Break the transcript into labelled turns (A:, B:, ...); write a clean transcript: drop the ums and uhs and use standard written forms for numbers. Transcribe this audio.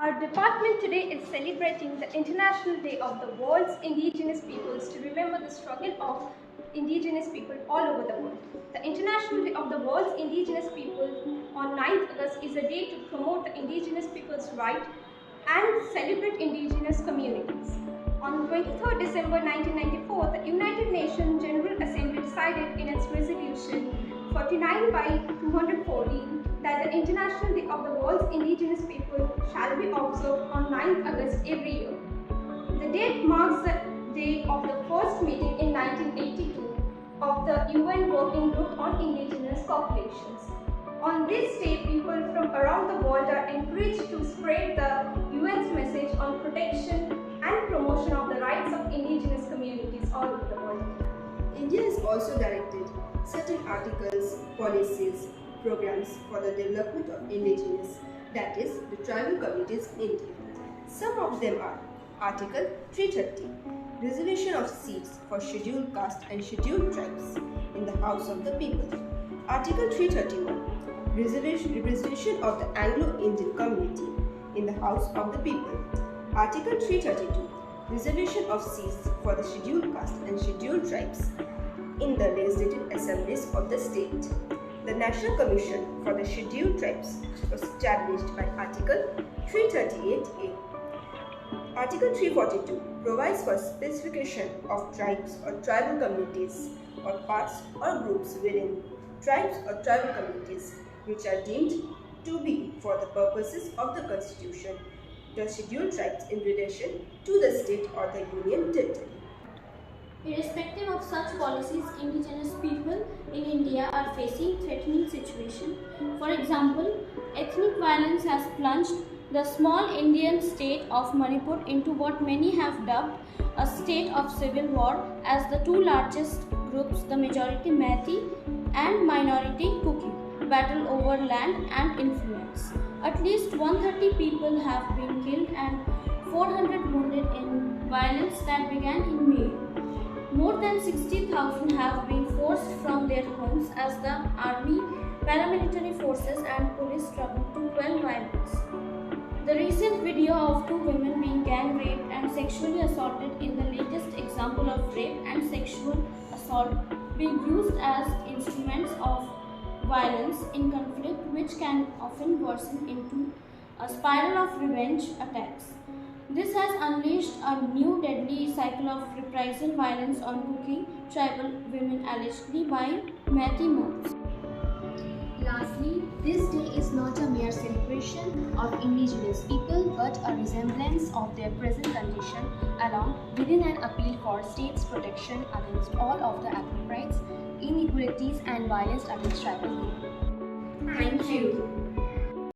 A: Our department today is celebrating the International Day of the World's Indigenous Peoples to remember the struggle of Indigenous people all over the world. The International Day of the World's Indigenous People on 9th August is a day to promote the Indigenous people's rights and celebrate Indigenous communities. On 23rd December 1994, the United Nations General Assembly decided in its resolution 49 by 214 that the International Day of the World's Indigenous People shall be observed on 9th August every year. The date marks the day of the first meeting in 1982 of the UN Working Group on Indigenous Populations. On this day, people from around the world are encouraged to spread the UN's message on protection and promotion of the rights of indigenous communities all over the world.
B: India has also directed certain articles, policies, programs for the development of indigenous, that is, the tribal communities in India. Some of them are Article 330, Reservation of seats for scheduled caste and scheduled tribes in the House of the People. Article 331, Representation of the Anglo-Indian community in the House of the People. Article 332, Reservation of seats for the scheduled caste and scheduled tribes in the legislative assemblies of the state. The National Commission for the Scheduled Tribes was established by Article 338A. Article 342 provides for specification of tribes or tribal communities or parts or groups within tribes or tribal communities which are deemed to be, for the purposes of the Constitution, the scheduled tribes in relation to the state or the union territory.
C: Irrespective of such policies, indigenous people in India are facing threatening situation. For example, ethnic violence has plunged the small Indian state of Manipur into what many have dubbed a state of civil war, as the two largest groups, the majority Meitei and minority Kuki, battle over land and influence. At least 130 people have been killed and 400 wounded in violence that began in May. More than 60,000 have been forced from their homes as the army, paramilitary forces and police struggle to quell violence. The recent video of two women being gang raped and sexually assaulted is the latest example of rape and sexual assault being used as instruments of violence in conflict, which can often worsen into a spiral of revenge attacks. This has unleashed a new deadly cycle of reprisal violence on Kuki tribal women, allegedly by Meitei mobs.
D: Lastly, this day is not a mere celebration of indigenous people but a resemblance of their present condition along within an appeal for states' protection against all of the appropriates, inequalities and violence against tribal people.
B: Thank you.